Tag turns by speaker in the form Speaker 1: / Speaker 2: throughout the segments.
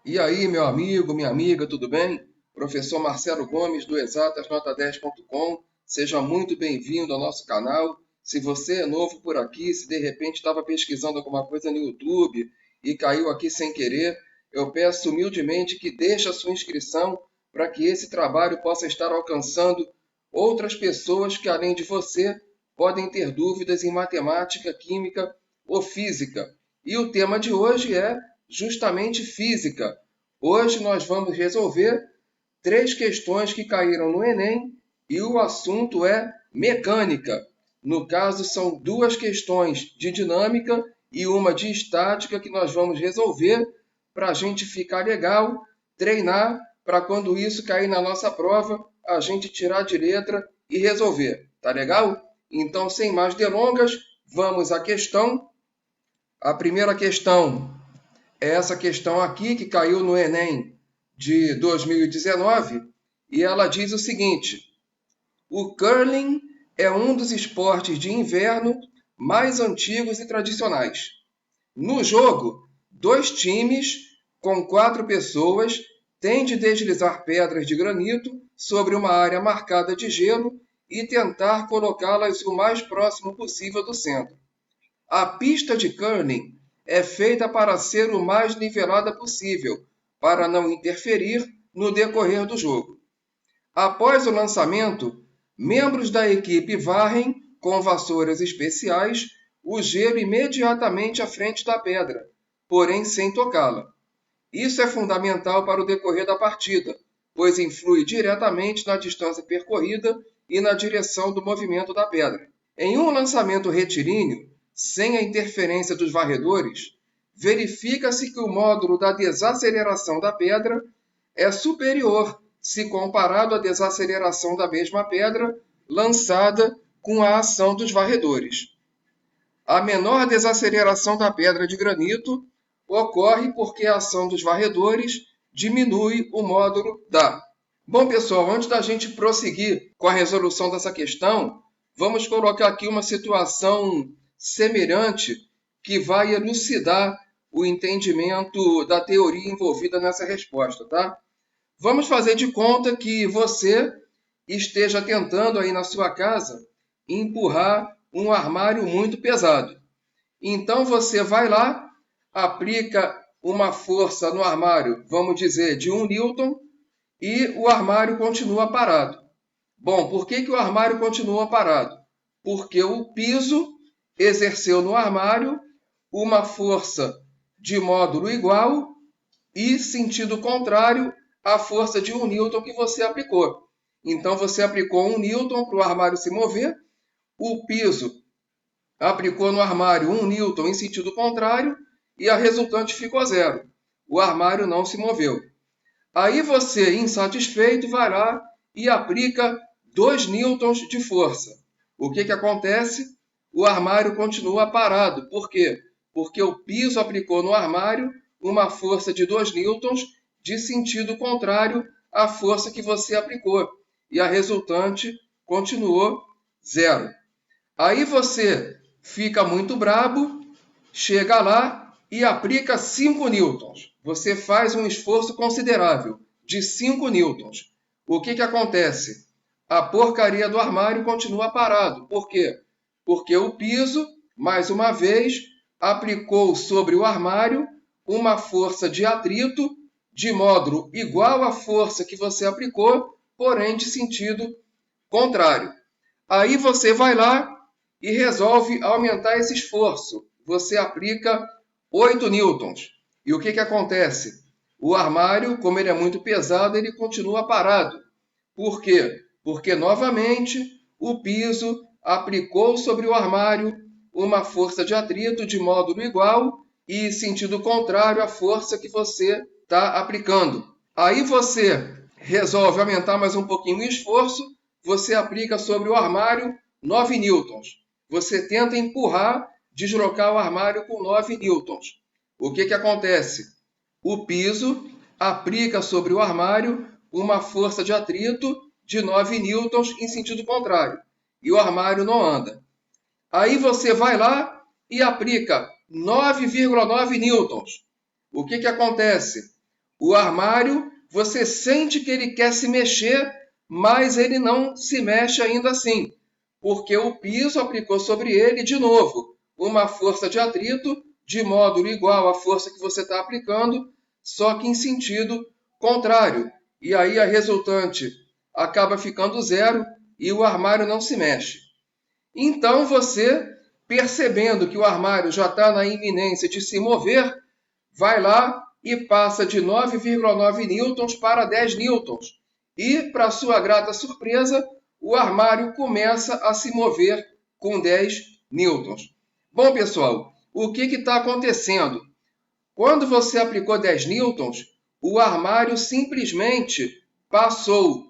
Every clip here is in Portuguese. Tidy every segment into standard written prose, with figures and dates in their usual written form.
Speaker 1: E aí, meu amigo, minha amiga, tudo bem? Professor Marcelo Gomes, do exatasnota10.com. Seja muito bem-vindo ao nosso canal. Se você é novo por aqui, se de repente estava pesquisando alguma coisa no YouTube e caiu aqui sem querer, eu peço humildemente que deixe a sua inscrição para que esse trabalho possa estar alcançando outras pessoas que, além de você, podem ter dúvidas em matemática, química ou física. E o tema de hoje é justamente física. Hoje nós vamos resolver 3 questões que caíram no Enem e o assunto é mecânica. No caso, são 2 questões de dinâmica e uma de estática que nós vamos resolver para a gente ficar legal, treinar para quando isso cair na nossa prova, a gente tirar de letra e resolver. Tá legal? Então, sem mais delongas, vamos à questão. A primeira questão é essa questão aqui que caiu no Enem de 2019 e ela diz o seguinte: o curling é um dos esportes de inverno mais antigos e tradicionais. No jogo, 2 times com 4 pessoas têm de deslizar pedras de granito sobre uma área marcada de gelo e tentar colocá-las o mais próximo possível do centro. A pista de curling é feita para ser o mais nivelada possível, para não interferir no decorrer do jogo. Após o lançamento, membros da equipe varrem, com vassouras especiais, o gelo imediatamente à frente da pedra, porém sem tocá-la. Isso é fundamental para o decorrer da partida, pois influi diretamente na distância percorrida e na direção do movimento da pedra. Em um lançamento retilíneo, sem a interferência dos varredores, verifica-se que o módulo da desaceleração da pedra é superior se comparado à desaceleração da mesma pedra lançada com a ação dos varredores. A menor desaceleração da pedra de granito ocorre porque a ação dos varredores diminui o módulo da. Bom, pessoal, antes da gente prosseguir com a resolução dessa questão, vamos colocar aqui uma situação semelhante que vai elucidar o entendimento da teoria envolvida nessa resposta, tá? Vamos fazer de conta que você esteja tentando aí na sua casa empurrar um armário muito pesado. Então você vai lá, aplica uma força no armário, vamos dizer, de 1 Newton, e o armário continua parado. Bom, por que o armário continua parado? Porque o piso exerceu no armário uma força de módulo igual e sentido contrário à força de 1 Newton que você aplicou. Então você aplicou 1 Newton para o armário se mover, o piso aplicou no armário 1 Newton em sentido contrário e a resultante ficou 0. O armário não se moveu. Aí você, insatisfeito, vai lá e aplica 2 Newtons de força. O que acontece? O armário continua parado. Por quê? Porque o piso aplicou no armário uma força de 2 Newtons de sentido contrário à força que você aplicou. E a resultante continuou 0. Aí você fica muito brabo, chega lá e aplica 5 newtons. Você faz um esforço considerável de 5 newtons. O que acontece? A porcaria do armário continua parado. Por quê? Porque o piso, mais uma vez, aplicou sobre o armário uma força de atrito de módulo igual à força que você aplicou, porém de sentido contrário. Aí você vai lá e resolve aumentar esse esforço. Você aplica 8 newtons. E o que acontece? O armário, como ele é muito pesado, ele continua parado. Por quê? Porque, novamente, o piso aplicou sobre o armário uma força de atrito de módulo igual e sentido contrário à força que você está aplicando. Aí você resolve aumentar mais um pouquinho o esforço, você aplica sobre o armário 9 newtons. Você tenta empurrar, deslocar o armário com 9 newtons. O que acontece? O piso aplica sobre o armário uma força de atrito de 9 newtons em sentido contrário. E o armário não anda. Aí você vai lá e aplica 9,9 newtons. O que acontece? O armário, você sente que ele quer se mexer, mas ele não se mexe ainda assim, porque o piso aplicou sobre ele de novo uma força de atrito de módulo igual à força que você está aplicando, só que em sentido contrário. E aí a resultante acaba ficando zero e o armário não se mexe. Então você, percebendo que o armário já está na iminência de se mover, vai lá e passa de 9,9 newtons para 10 newtons. E, para sua grata surpresa, o armário começa a se mover com 10 newtons. Bom, pessoal, o que está acontecendo? Quando você aplicou 10 newtons, o armário simplesmente passou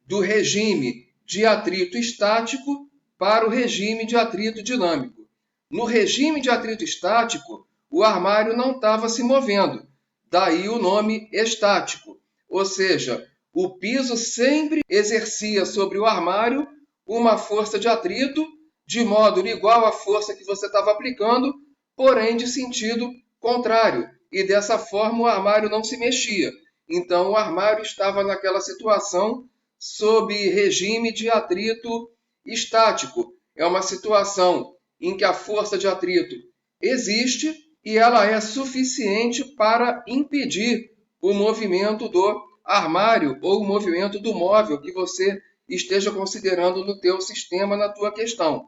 Speaker 1: do regime de atrito estático para o regime de atrito dinâmico. No regime de atrito estático, o armário não estava se movendo, daí o nome estático. Ou seja, o piso sempre exercia sobre o armário uma força de atrito de módulo igual à força que você estava aplicando, porém de sentido contrário. E dessa forma o armário não se mexia. Então o armário estava naquela situação sob regime de atrito estático. É uma situação em que a força de atrito existe e ela é suficiente para impedir o movimento do armário ou o movimento do móvel que você esteja considerando no teu sistema, na tua questão.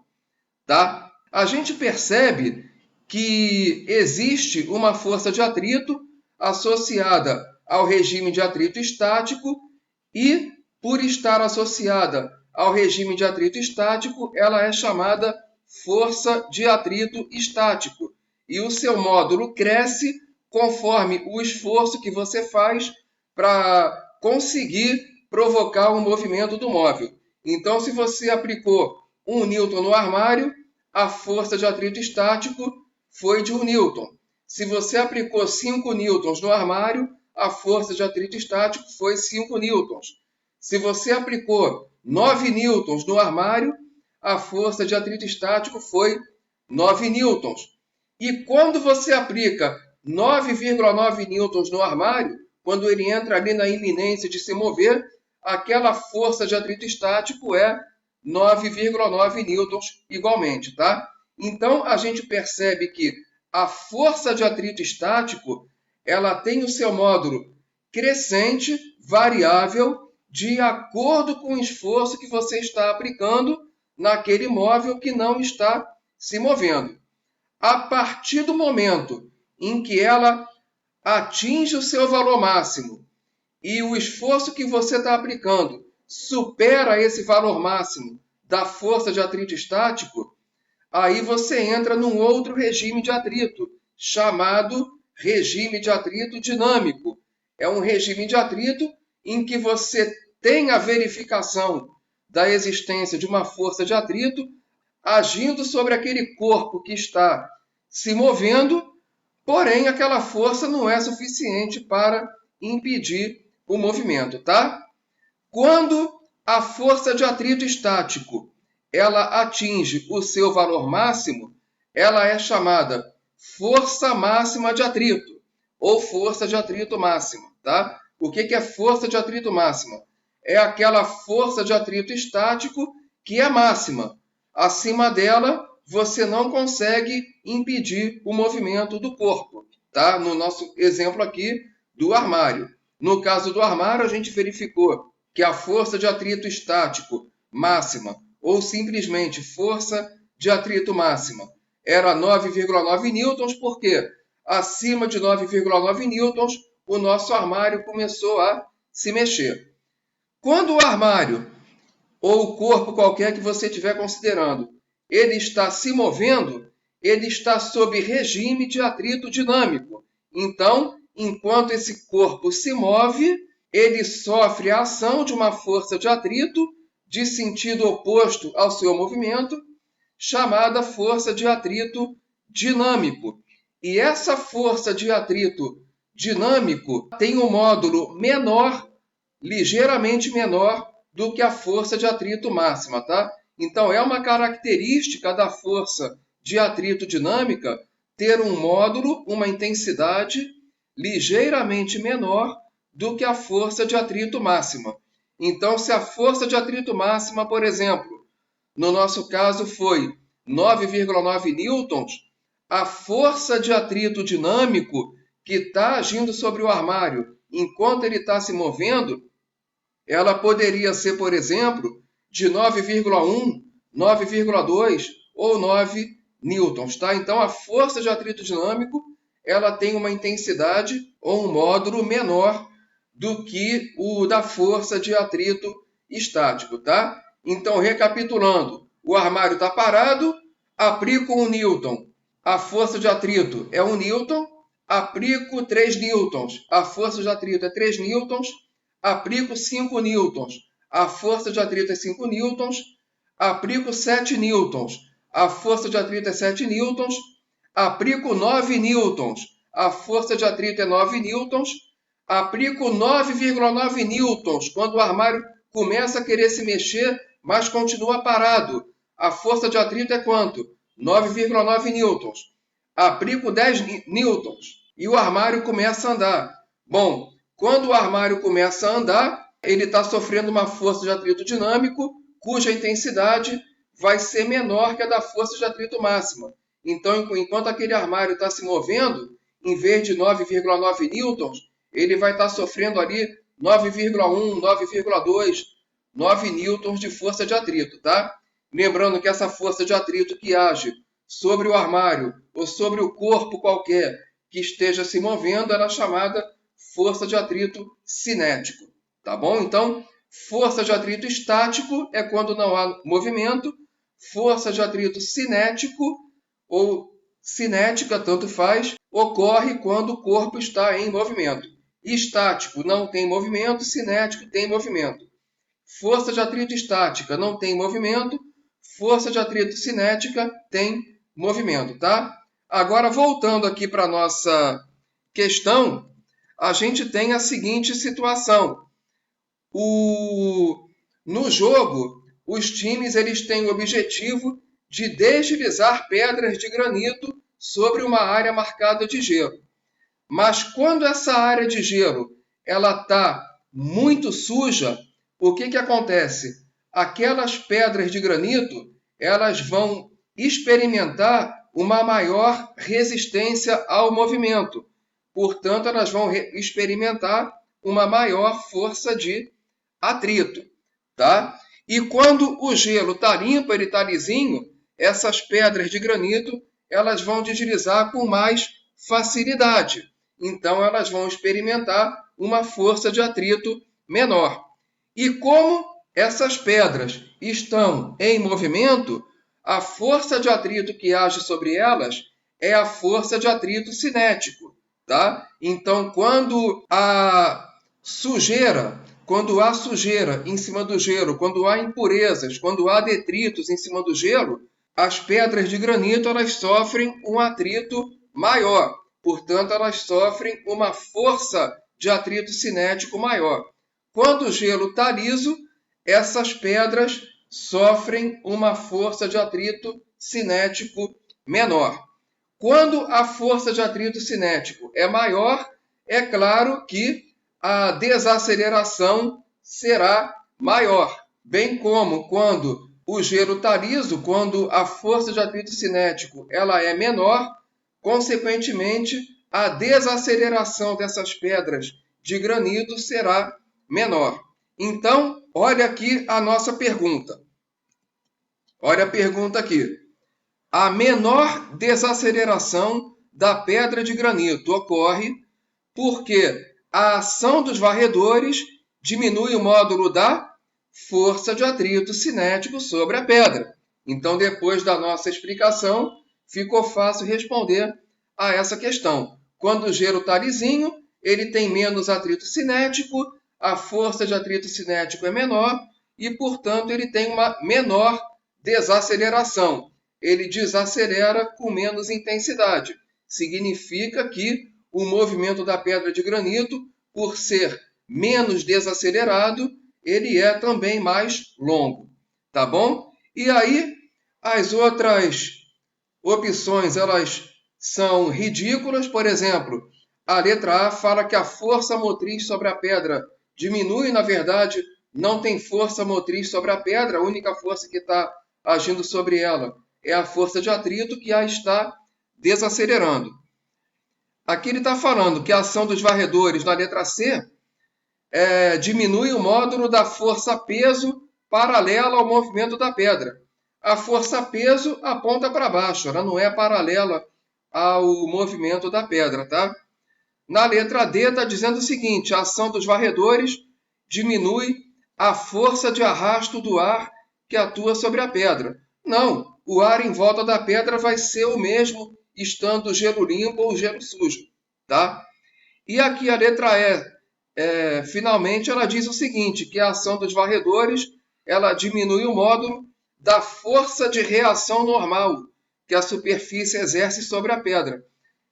Speaker 1: Tá? A gente percebe que existe uma força de atrito associada ao regime de atrito estático e, por estar associada ao regime de atrito estático, ela é chamada força de atrito estático. E o seu módulo cresce conforme o esforço que você faz para conseguir provocar o movimento do móvel. Então, se você aplicou 1 newton no armário, a força de atrito estático foi de 1 newton. Se você aplicou 5 newtons no armário, a força de atrito estático foi 5 newtons. Se você aplicou 9 newtons no armário, a força de atrito estático foi 9 newtons. E quando você aplica 9,9 newtons no armário, quando ele entra ali na iminência de se mover, aquela força de atrito estático é 9,9 newtons igualmente, tá? Então, a gente percebe que a força de atrito estático, ela tem o seu módulo crescente, variável, de acordo com o esforço que você está aplicando naquele móvel que não está se movendo. A partir do momento em que ela atinge o seu valor máximo e o esforço que você está aplicando supera esse valor máximo da força de atrito estático, aí você entra num outro regime de atrito, chamado regime de atrito dinâmico. É um regime de atrito em que você tem a verificação da existência de uma força de atrito agindo sobre aquele corpo que está se movendo, porém aquela força não é suficiente para impedir o movimento, tá? Quando a força de atrito estático ela atinge o seu valor máximo, ela é chamada força máxima de atrito ou força de atrito máxima, tá? O que é força de atrito máxima? É aquela força de atrito estático que é máxima. Acima dela, você não consegue impedir o movimento do corpo, tá? No nosso exemplo aqui do armário. No caso do armário, a gente verificou que a força de atrito estático máxima, ou simplesmente força de atrito máxima, era 9,9 newtons, porque acima de 9,9 newtons, o nosso armário começou a se mexer. Quando o armário, ou o corpo qualquer que você estiver considerando, ele está se movendo, ele está sob regime de atrito dinâmico. Então, enquanto esse corpo se move, ele sofre a ação de uma força de atrito de sentido oposto ao seu movimento, chamada força de atrito dinâmico. E essa força de atrito dinâmico tem um módulo menor, ligeiramente menor, do que a força de atrito máxima, tá? Então, é uma característica da força de atrito dinâmica ter um módulo, uma intensidade ligeiramente menor do que a força de atrito máxima. Então, se a força de atrito máxima, por exemplo, no nosso caso foi 9,9 newtons, a força de atrito dinâmico que está agindo sobre o armário enquanto ele está se movendo, ela poderia ser, por exemplo, de 9,1, 9,2 ou 9 newtons, tá? Então, a força de atrito dinâmico, ela tem uma intensidade ou um módulo menor do que o da força de atrito estático, tá? Então, recapitulando, o armário está parado, aplico 1 newton, a força de atrito é 1 newton, aplico 3 newtons, a força de atrito é 3 newtons, aplico 5 newtons, a força de atrito é 5 newtons, aplico 7 newtons, a força de atrito é 7 newtons, aplico 9 newtons, a força de atrito é 9 newtons, aplico 9,9 newtons quando o armário começa a querer se mexer, mas continua parado. A força de atrito é quanto? 9,9 newtons. Aplico 10 newtons e o armário começa a andar. Bom, quando o armário começa a andar, ele está sofrendo uma força de atrito dinâmico, cuja intensidade vai ser menor que a da força de atrito máxima. Então, enquanto aquele armário está se movendo, em vez de 9,9 newtons, ele vai estar sofrendo ali 9,1, 9,2, 9 newtons de força de atrito, tá? Lembrando que essa força de atrito que age sobre o armário ou sobre o corpo qualquer que esteja se movendo, ela é chamada força de atrito cinético, tá bom? Então, força de atrito estático é quando não há movimento, força de atrito cinético ou cinética, tanto faz, ocorre quando o corpo está em movimento. Estático não tem movimento, cinético tem movimento. Força de atrito estática não tem movimento, força de atrito cinética tem movimento, tá? Agora, voltando aqui para a nossa questão, a gente tem a seguinte situação. No jogo, os times eles têm o objetivo de deslizar pedras de granito sobre uma área marcada de gelo. Mas quando essa área de gelo ela está muito suja, o que acontece? Aquelas pedras de granito elas vão experimentar uma maior resistência ao movimento. Portanto, elas vão experimentar uma maior força de atrito, tá? E quando o gelo está limpo, ele está lisinho, essas pedras de granito elas vão deslizar com mais facilidade. Então, elas vão experimentar uma força de atrito menor. E como essas pedras estão em movimento, a força de atrito que age sobre elas é a força de atrito cinético, tá? Então, quando há sujeira em cima do gelo, quando há impurezas, quando há detritos em cima do gelo, as pedras de granito elas sofrem um atrito maior. Portanto, elas sofrem uma força de atrito cinético maior. Quando o gelo está liso, essas pedras sofrem uma força de atrito cinético menor. Quando a força de atrito cinético é maior, é claro que a desaceleração será maior. Bem como quando o gelo está liso, quando a força de atrito cinético ela é menor, consequentemente, a desaceleração dessas pedras de granito será menor. Então, olha aqui a nossa pergunta. Olha a pergunta aqui. A menor desaceleração da pedra de granito ocorre porque a ação dos varredores diminui o módulo da força de atrito cinético sobre a pedra. Então, depois da nossa explicação, ficou fácil responder a essa questão. Quando o gelo está lisinho, ele tem menos atrito cinético, a força de atrito cinético é menor e, portanto, ele tem uma menor desaceleração. Ele desacelera com menos intensidade. Significa que o movimento da pedra de granito, por ser menos desacelerado, ele é também mais longo, tá bom? E aí, as outras opções, elas são ridículas. Por exemplo, A letra A fala que a força motriz sobre a pedra diminui, na verdade, não tem força motriz sobre a pedra, a única força que está agindo sobre ela é a força de atrito que a está desacelerando. Aqui ele está falando que a ação dos varredores na letra C diminui o módulo da força-peso paralela ao movimento da pedra. A força-peso aponta para baixo, ela não é paralela ao movimento da pedra, tá? Na letra D está dizendo o seguinte, a ação dos varredores diminui a força de arrasto do ar que atua sobre a pedra. Não, o ar em volta da pedra vai ser o mesmo, estando gelo limpo ou gelo sujo, tá? E aqui a letra E, finalmente, ela diz o seguinte, que a ação dos varredores, ela diminui o módulo da força de reação normal que a superfície exerce sobre a pedra.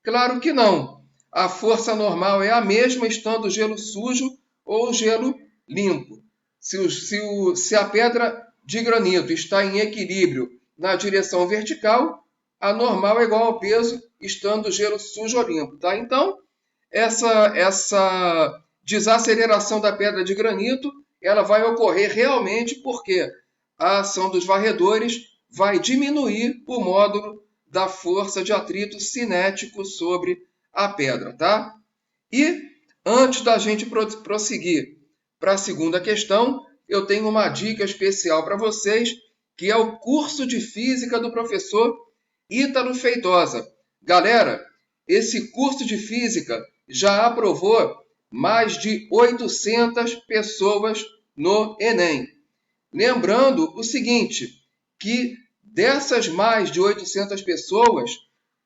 Speaker 1: Claro que não. A força normal é a mesma estando gelo sujo ou gelo limpo. Se a pedra de granito está em equilíbrio na direção vertical, a normal é igual ao peso estando gelo sujo ou limpo. Tá? Então, essa desaceleração da pedra de granito ela vai ocorrer realmente porque a ação dos varredores vai diminuir o módulo da força de atrito cinético sobre a pedra, tá? E antes da gente prosseguir para a segunda questão, eu tenho uma dica especial para vocês, que é o curso de física do professor Ítalo Feitosa. Galera, esse curso de física já aprovou mais de 800 pessoas no Enem. Lembrando o seguinte, que dessas mais de 800 pessoas,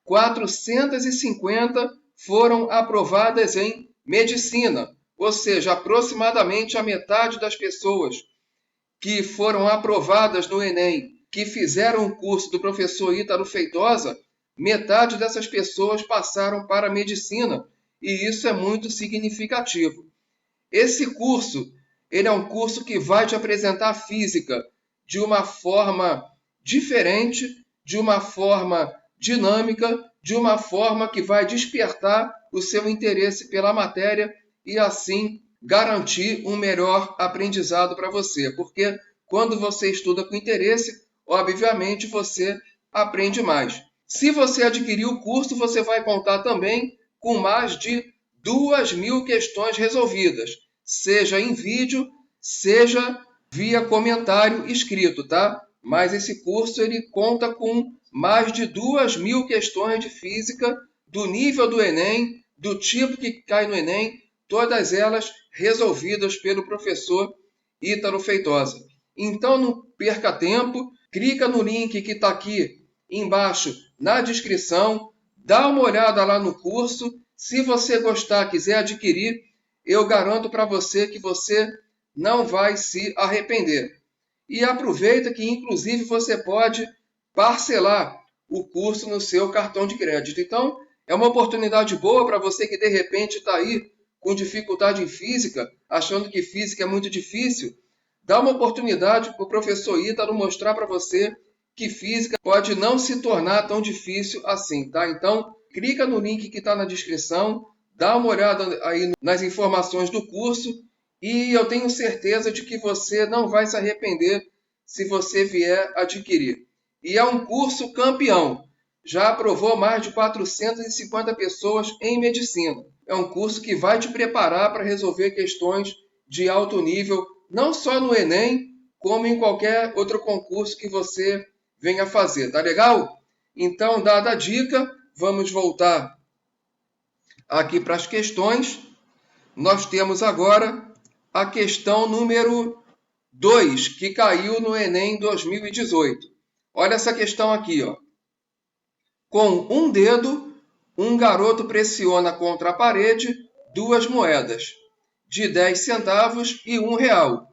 Speaker 1: 450 foram aprovadas em medicina, ou seja, aproximadamente a metade das pessoas que foram aprovadas no Enem, que fizeram o curso do professor Ítalo Feitosa, metade dessas pessoas passaram para a medicina, e isso é muito significativo. Esse curso, ele é um curso que vai te apresentar física de uma forma diferente, de uma forma dinâmica, de uma forma que vai despertar o seu interesse pela matéria e assim garantir um melhor aprendizado para você. Porque quando você estuda com interesse, obviamente você aprende mais. Se você adquirir o curso, você vai contar também com mais de 2.000 questões resolvidas, seja em vídeo, seja via comentário escrito, tá? Mas esse curso ele conta com mais de 2.000 questões de física do nível do Enem, do tipo que cai no Enem, todas elas resolvidas pelo professor Ítalo Feitosa. Então não perca tempo, clica no link que está aqui embaixo na descrição, dá uma olhada lá no curso. Se você gostar, quiser adquirir, eu garanto para você que você não vai se arrepender. E aproveita que, inclusive, você pode parcelar o curso no seu cartão de crédito. Então, é uma oportunidade boa para você que, de repente, está aí com dificuldade em física, achando que física é muito difícil. Dá uma oportunidade para o professor Ítalo mostrar para você que física pode não se tornar tão difícil assim, tá? Então, clica no link que está na descrição, dá uma olhada aí nas informações do curso e eu tenho certeza de que você não vai se arrepender se você vier adquirir. E é um curso campeão. Já aprovou mais de 450 pessoas em medicina. É um curso que vai te preparar para resolver questões de alto nível, não só no Enem, como em qualquer outro concurso que você venha fazer. Tá legal? Então, dada a dica, vamos voltar aqui para as questões. Nós temos agora a questão número 2, que caiu no Enem 2018. Olha essa questão aqui, ó. Com um dedo, um garoto pressiona contra a parede duas moedas, de 10 centavos e R$1,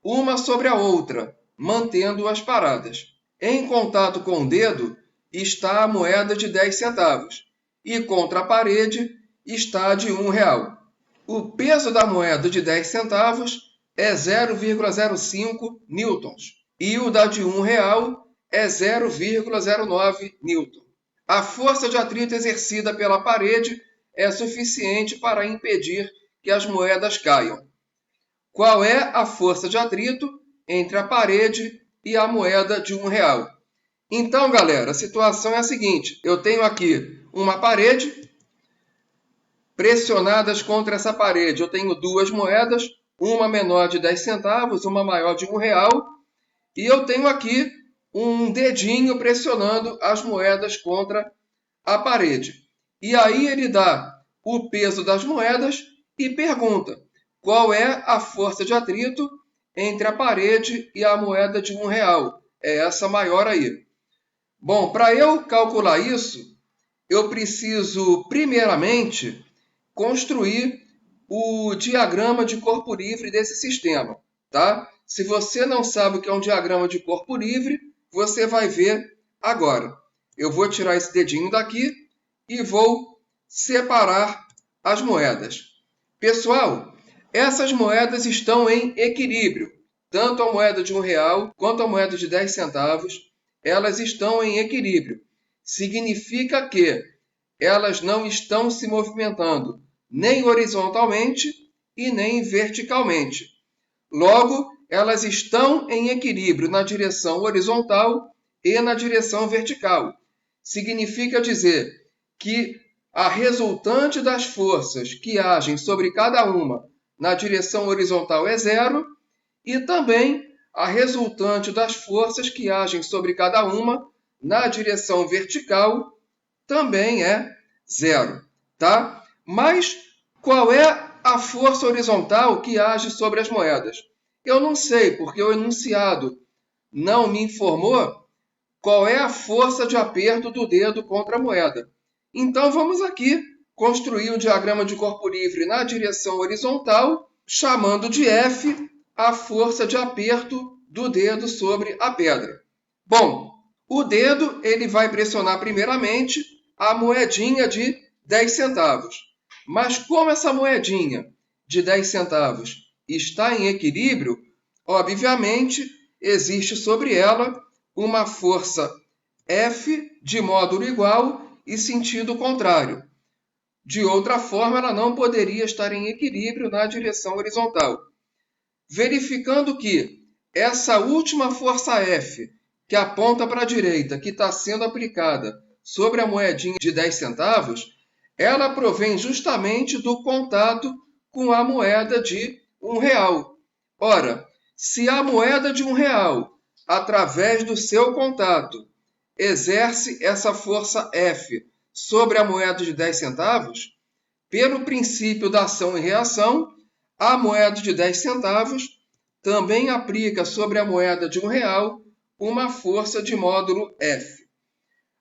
Speaker 1: uma sobre a outra, mantendo-as paradas. Em contato com o dedo está a moeda de 10 centavos e contra a parede está a de R$1. O peso da moeda de 10 centavos é 0,05 newtons e o da de R$1 é 0,09 newton. A força de atrito exercida pela parede é suficiente para impedir que as moedas caiam. Qual é a força de atrito entre a parede e a moeda de R$1? Então, galera, a situação é a seguinte. Eu tenho aqui uma parede. Pressionadas contra essa parede, eu tenho duas moedas, uma menor de 10 centavos, uma maior de R$1. E eu tenho aqui um dedinho pressionando as moedas contra a parede. E aí ele dá o peso das moedas e pergunta qual é a força de atrito entre a parede e a moeda de R$1. É essa maior aí. Bom, para eu calcular isso, eu preciso, primeiramente, construir o diagrama de corpo livre desse sistema, tá? Se você não sabe o que é um diagrama de corpo livre, você vai ver agora. Eu vou tirar esse dedinho daqui e vou separar as moedas. Pessoal, essas moedas estão em equilíbrio. Tanto a moeda de R$1 quanto a moeda de 10 centavos, elas estão em equilíbrio. Significa que elas não estão se movimentando nem horizontalmente e nem verticalmente. Logo, elas estão em equilíbrio na direção horizontal e na direção vertical. Significa dizer que a resultante das forças que agem sobre cada uma na direção horizontal é zero e também a resultante das forças que agem sobre cada uma na direção vertical também é zero, tá? Mas qual é a força horizontal que age sobre as moedas? Eu não sei, porque o enunciado não me informou qual é a força de aperto do dedo contra a moeda. Então vamos aqui construir o diagrama de corpo livre na direção horizontal, chamando de F a força de aperto do dedo sobre a pedra. Bom, o dedo ele vai pressionar primeiramente a moedinha de 10 centavos. Mas como essa moedinha de 10 centavos está em equilíbrio, obviamente existe sobre ela uma força F de módulo igual e sentido contrário. De outra forma, ela não poderia estar em equilíbrio na direção horizontal. Verificando que essa última força F, que aponta para a direita, que está sendo aplicada sobre a moedinha de 10 centavos, ela provém justamente do contato com a moeda de R$1. Ora, se a moeda de R$1, através do seu contato, exerce essa força F sobre a moeda de 10 centavos, pelo princípio da ação e reação, a moeda de 10 centavos também aplica sobre a moeda de R$1 uma força de módulo F.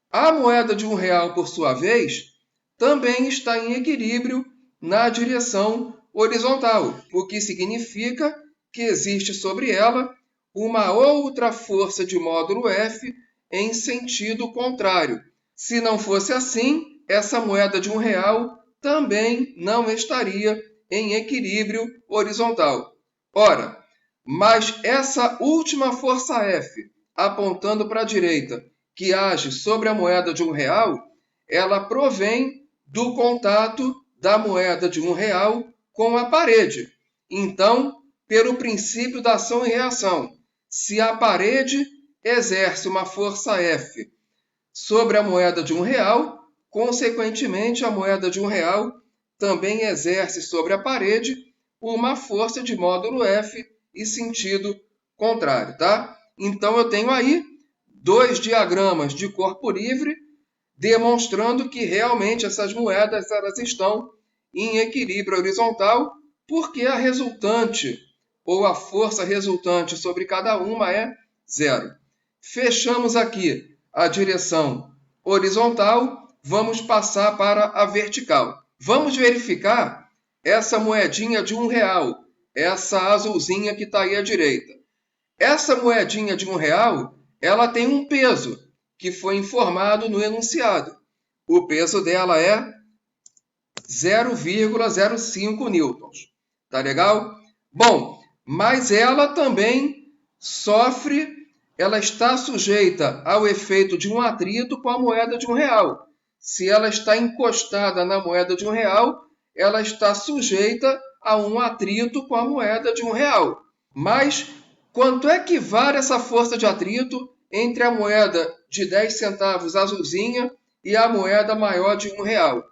Speaker 1: A moeda de R$1, por sua vez, também está em equilíbrio na direção horizontal, o que significa que existe sobre ela uma outra força de módulo F em sentido contrário. Se não fosse assim, essa moeda de R$1 também não estaria em equilíbrio horizontal. Ora, mas essa última força F, apontando para a direita, que age sobre a moeda de R$1, ela provém do contato da moeda de R$1 com a parede. Então, pelo princípio da ação e reação, se a parede exerce uma força F sobre a moeda de R$1, consequentemente, a moeda de R$1 também exerce sobre a parede uma força de módulo F e sentido contrário, tá? Então, eu tenho aí dois diagramas de corpo livre demonstrando que realmente essas moedas elas estão em equilíbrio horizontal porque a resultante ou a força resultante sobre cada uma é zero. Fechamos aqui a direção horizontal, vamos passar para a vertical. Vamos verificar essa moedinha de R$1, essa azulzinha que está aí à direita. Essa moedinha de R$1, ela tem um peso que foi informado no enunciado. O peso dela é 0,05 newtons. Tá legal? Bom, mas ela também ela está sujeita ao efeito de um atrito com a moeda de R$1. se ela está encostada na moeda de R$1, ela está sujeita a um atrito com a moeda de R$1. Mas quanto é que vale essa força de atrito entre a moeda de 10 centavos azulzinha e a moeda maior de R$1?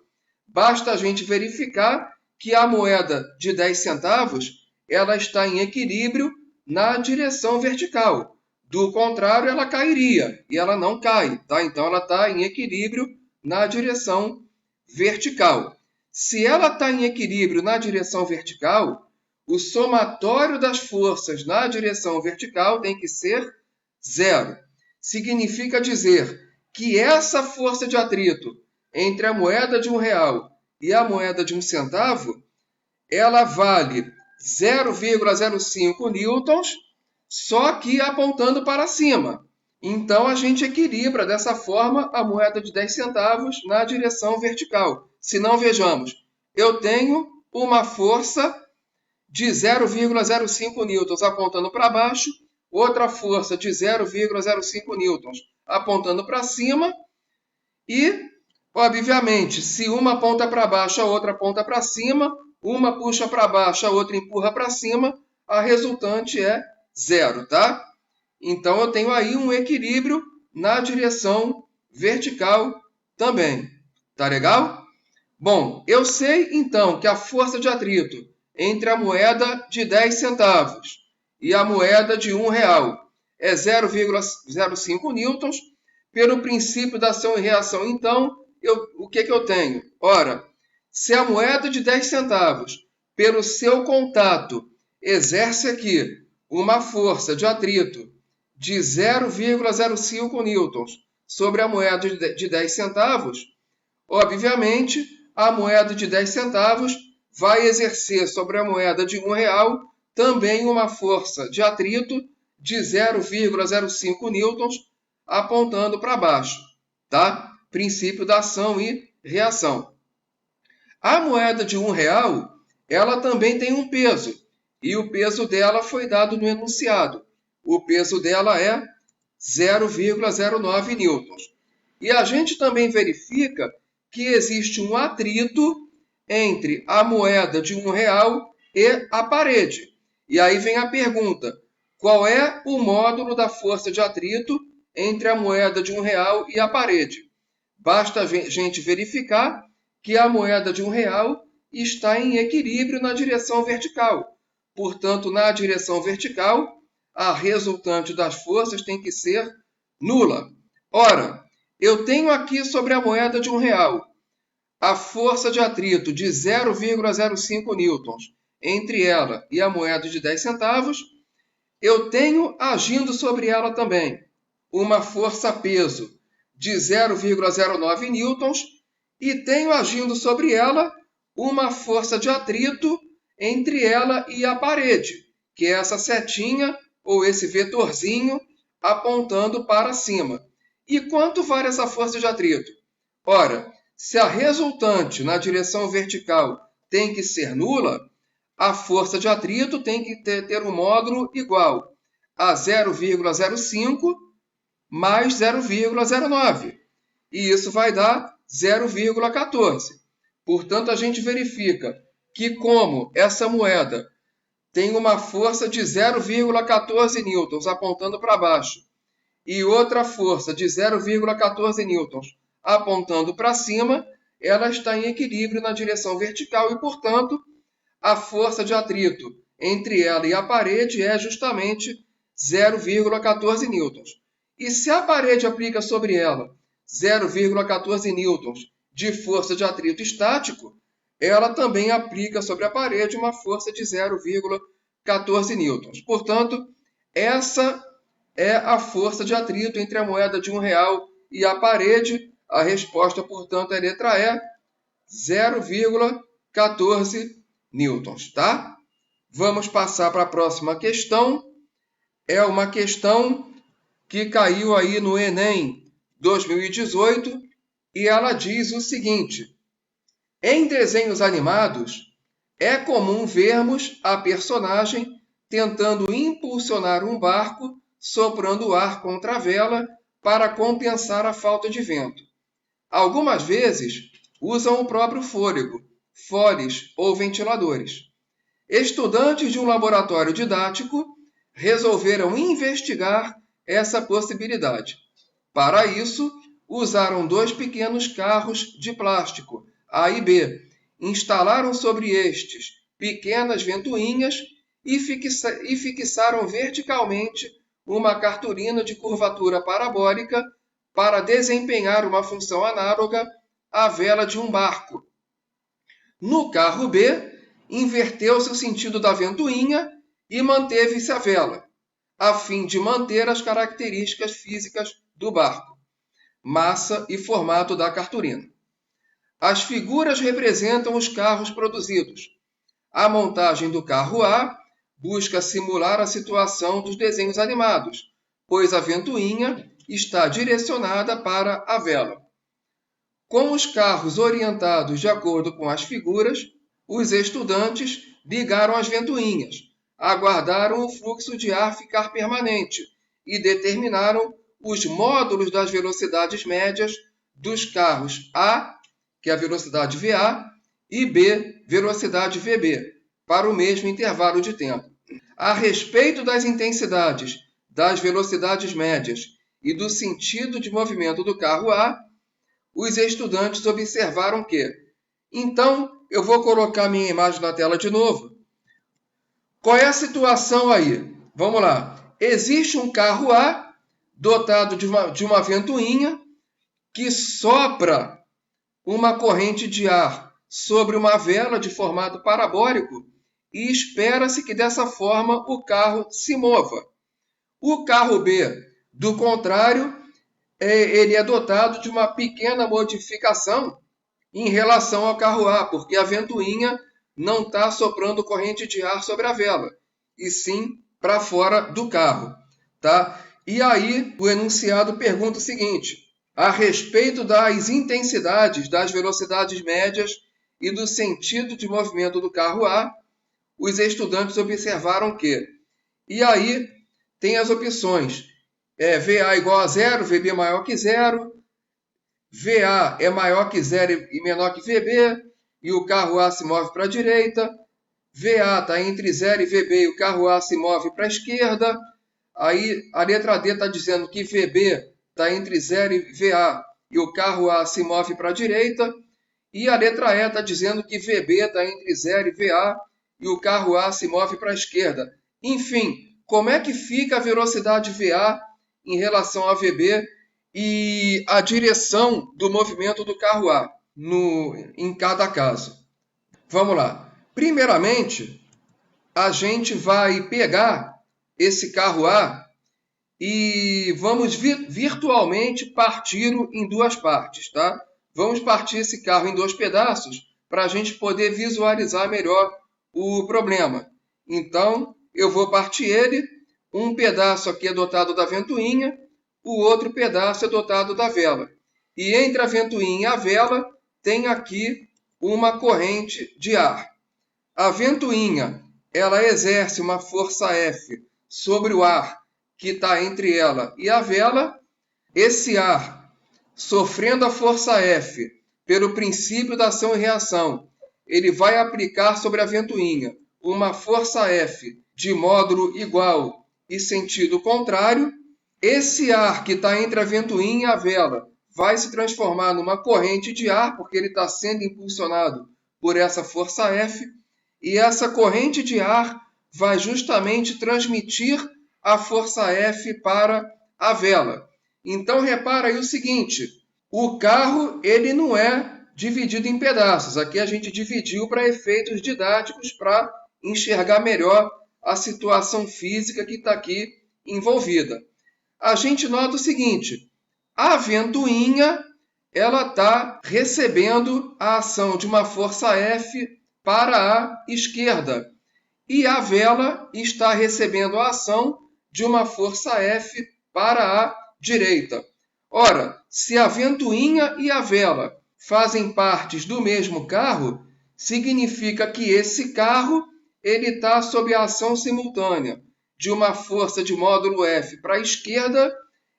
Speaker 1: Basta a gente verificar que a moeda de 10 centavos ela está em equilíbrio na direção vertical. Do contrário, ela cairia e ela não cai, tá? Então ela está em equilíbrio na direção vertical. Se ela está em equilíbrio na direção vertical, o somatório das forças na direção vertical tem que ser 0. Significa dizer que essa força de atrito entre a moeda de R$1 e a moeda de 1 centavo, ela vale 0,05 newtons, só que apontando para cima. Então, a gente equilibra dessa forma a moeda de 10 centavos na direção vertical. Se não, vejamos, eu tenho uma força de 0,05 newtons apontando para baixo, outra força de 0,05 newtons apontando para cima e, obviamente, se uma aponta para baixo, a outra aponta para cima, uma puxa para baixo, a outra empurra para cima, a resultante é 0, tá? Então, eu tenho aí um equilíbrio na direção vertical também. Tá legal? Bom, eu sei, então, que a força de atrito entre a moeda de 10 centavos e a moeda de R$1 é 0,05 newtons. Pelo princípio da ação e reação, então, o que eu tenho? Ora, se a moeda de 10 centavos, pelo seu contato, exerce aqui uma força de atrito de 0,05 newtons sobre a moeda de 10 centavos, obviamente, a moeda de 10 centavos vai exercer sobre a moeda de R$1 também uma força de atrito de 0,05 newtons apontando para baixo, tá? Princípio da ação e reação. A moeda de R$1, ela também tem um peso, e o peso dela foi dado no enunciado. O peso dela é 0,09 newtons. E a gente também verifica que existe um atrito entre a moeda de R$1 e a parede. E aí vem a pergunta, qual é o módulo da força de atrito entre a moeda de R$1 e a parede? Basta a gente verificar que a moeda de R$1 está em equilíbrio na direção vertical. Portanto, na direção vertical, a resultante das forças tem que ser nula. Ora, eu tenho aqui sobre a moeda de R$1 a força de atrito de 0,05 newtons entre ela e a moeda de 10 centavos. Eu tenho agindo sobre ela também uma força-peso de 0,09 newtons e tenho agindo sobre ela uma força de atrito entre ela e a parede, que é essa setinha ou esse vetorzinho apontando para cima. E quanto vale essa força de atrito? Ora, se a resultante na direção vertical tem que ser nula, a força de atrito tem que ter um módulo igual a 0,05 mais 0,09. E isso vai dar 0,14. Portanto, a gente verifica que como essa moeda tem uma força de 0,14 newtons apontando para baixo e outra força de 0,14 newtons apontando para cima, ela está em equilíbrio na direção vertical e, portanto, a força de atrito entre ela e a parede é justamente 0,14 newtons. E se a parede aplica sobre ela 0,14 newtons de força de atrito estático, ela também aplica sobre a parede uma força de 0,14 newtons. Portanto, essa é a força de atrito entre a moeda de R$1 e a parede. A resposta, portanto, é a letra E, 0,14 newtons, tá? Vamos passar para a próxima questão. É uma questão que caiu aí no Enem 2018 e ela diz o seguinte: em desenhos animados, é comum vermos a personagem tentando impulsionar um barco soprando ar contra a vela para compensar a falta de vento. Algumas vezes usam o próprio fôlego, foles ou ventiladores. Estudantes de um laboratório didático resolveram investigar essa possibilidade. Para isso, usaram 2 pequenos carros de plástico, A e B, instalaram sobre estes pequenas ventoinhas e fixaram verticalmente uma cartolina de curvatura parabólica para desempenhar uma função análoga à vela de um barco. No carro B, inverteu-se o sentido da ventoinha e manteve-se a vela, a fim de manter as características físicas do barco, massa e formato da cartolina. As figuras representam os carros produzidos. A montagem do carro A busca simular a situação dos desenhos animados, pois a ventoinha está direcionada para a vela. Com os carros orientados de acordo com as figuras, os estudantes ligaram as ventoinhas, aguardaram o fluxo de ar ficar permanente e determinaram os módulos das velocidades médias dos carros A, que é a velocidade VA, e B, velocidade VB, para o mesmo intervalo de tempo. A respeito das intensidades das velocidades médias e do sentido de movimento do carro A, os estudantes observaram que... Então, eu vou colocar minha imagem na tela de novo. Qual é a situação aí? Vamos lá. Existe um carro A dotado de uma ventoinha que sopra uma corrente de ar sobre uma vela de formato parabólico e espera-se que dessa forma o carro se mova. O carro B, do contrário, ele é dotado de uma pequena modificação em relação ao carro A, porque a ventoinha não está soprando corrente de ar sobre a vela, e sim para fora do carro. Tá? E aí o enunciado pergunta o seguinte: a respeito das intensidades das velocidades médias e do sentido de movimento do carro A, os estudantes observaram que... E aí tem as opções. VA igual a 0, VB maior que 0, VA é maior que 0 e menor que VB, e o carro A se move para a direita. VA está entre 0 e VB e o carro A se move para a esquerda. Aí a letra D está dizendo que VB está entre 0 e VA e o carro A se move para a direita. E a letra E está dizendo que VB está entre 0 e VA e o carro A se move para a esquerda. Enfim, como é que fica a velocidade VA em relação a VB e a direção do movimento do carro A em cada caso? Vamos lá. Primeiramente, a gente vai pegar esse carro A e vamos virtualmente parti-lo em 2 partes, tá? Vamos partir esse carro em 2 pedaços para a gente poder visualizar melhor o problema. Então, eu vou partir ele. Um pedaço aqui é dotado da ventoinha, o outro pedaço é dotado da vela. E entre a ventoinha e a vela tem aqui uma corrente de ar. A ventoinha, ela exerce uma força F sobre o ar que está entre ela e a vela. Esse ar, sofrendo a força F pelo princípio da ação e reação, ele vai aplicar sobre a ventoinha uma força F de módulo igual e sentido contrário. Esse ar que está entre a ventoinha e a vela vai se transformar numa corrente de ar, porque ele está sendo impulsionado por essa força F, e essa corrente de ar vai justamente transmitir a força F para a vela. Então, repara aí o seguinte: o carro ele não é dividido em pedaços. Aqui a gente dividiu para efeitos didáticos, para enxergar melhor a situação física que está aqui envolvida. A gente nota o seguinte: a ventoinha ela está recebendo a ação de uma força F para a esquerda e a vela está recebendo a ação de uma força F para a direita. Ora, se a ventoinha e a vela fazem partes do mesmo carro, significa que esse carro ele está sob a ação simultânea de uma força de módulo F para a esquerda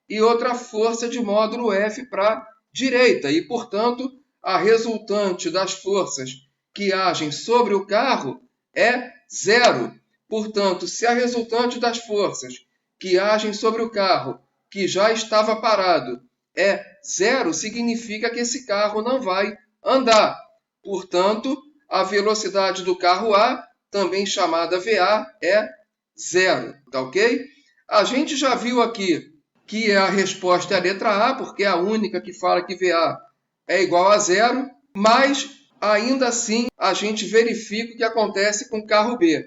Speaker 1: e outra força de módulo F para a direita e, portanto, a resultante das forças que agem sobre o carro é zero. Portanto, se a resultante das forças que agem sobre o carro, que já estava parado, é zero, significa que esse carro não vai andar. Portanto, a velocidade do carro A, também chamada VA, é zero, tá ok? A gente já viu aqui que a resposta é a letra A, porque é a única que fala que VA é igual a zero, mas ainda assim a gente verifica o que acontece com o carro B,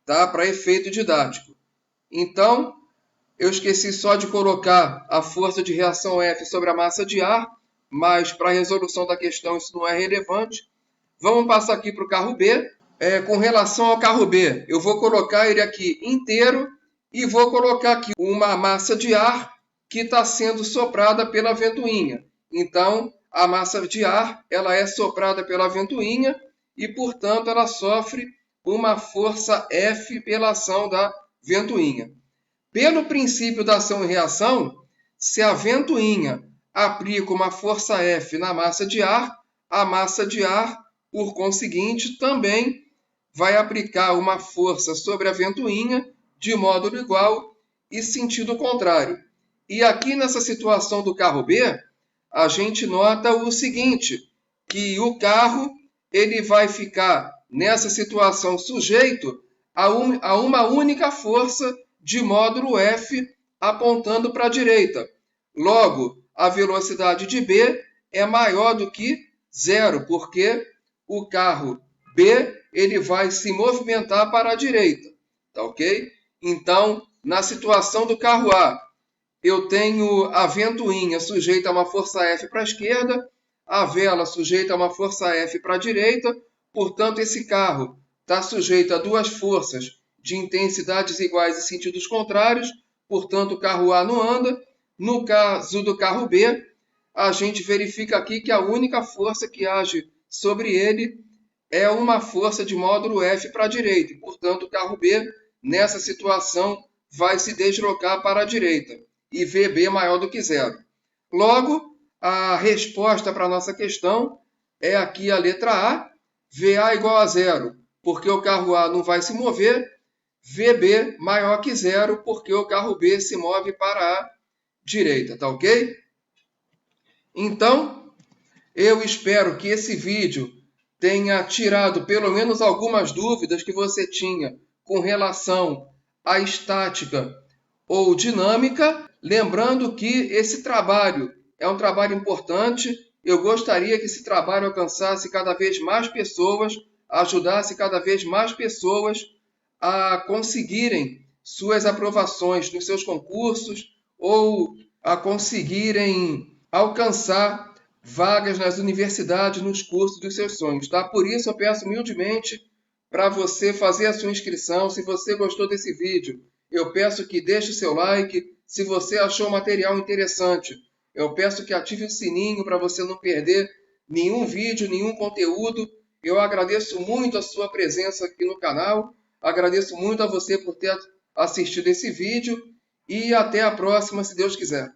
Speaker 1: tá? Para efeito didático. Então, eu esqueci só de colocar a força de reação F sobre a massa de ar, mas para a resolução da questão isso não é relevante. Vamos passar aqui para o carro B. Com relação ao carro B, eu vou colocar ele aqui inteiro e vou colocar aqui uma massa de ar que está sendo soprada pela ventoinha. Então, a massa de ar ela é soprada pela ventoinha e, portanto, ela sofre uma força F pela ação da ventoinha. Pelo princípio da ação e reação, se a ventoinha aplica uma força F na massa de ar, a massa de ar, por conseguinte, também vai aplicar uma força sobre a ventoinha de módulo igual e sentido contrário. E aqui nessa situação do carro B, a gente nota o seguinte, que o carro ele vai ficar nessa situação sujeito a uma única força de módulo F apontando para a direita. Logo, a velocidade de B é maior do que zero, porque o carro B ele vai se movimentar para a direita, tá ok? Então, na situação do carro A, eu tenho a ventoinha sujeita a uma força F para a esquerda, a vela sujeita a uma força F para a direita, portanto, esse carro está sujeito a duas forças de intensidades iguais e sentidos contrários, portanto, o carro A não anda. No caso do carro B, a gente verifica aqui que a única força que age sobre ele é uma força de módulo F para a direita. Portanto, o carro B, nessa situação, vai se deslocar para a direita. E VB maior do que zero. Logo, a resposta para a nossa questão é aqui a letra A. VA igual a zero, porque o carro A não vai se mover. VB maior que zero, porque o carro B se move para a direita. Tá ok? Então, eu espero que esse vídeo tenha tirado pelo menos algumas dúvidas que você tinha com relação à estática ou dinâmica. Lembrando que esse trabalho é um trabalho importante. Eu gostaria que esse trabalho alcançasse cada vez mais pessoas, ajudasse cada vez mais pessoas a conseguirem suas aprovações nos seus concursos ou a conseguirem alcançar vagas nas universidades, nos cursos dos seus sonhos, tá? Por isso eu peço humildemente para você fazer a sua inscrição. Se você gostou desse vídeo, eu peço que deixe o seu like. Se você achou o material interessante, eu peço que ative o sininho para você não perder nenhum vídeo, nenhum conteúdo. Eu agradeço muito a sua presença aqui no canal. Agradeço muito a você por ter assistido esse vídeo. E até a próxima, se Deus quiser.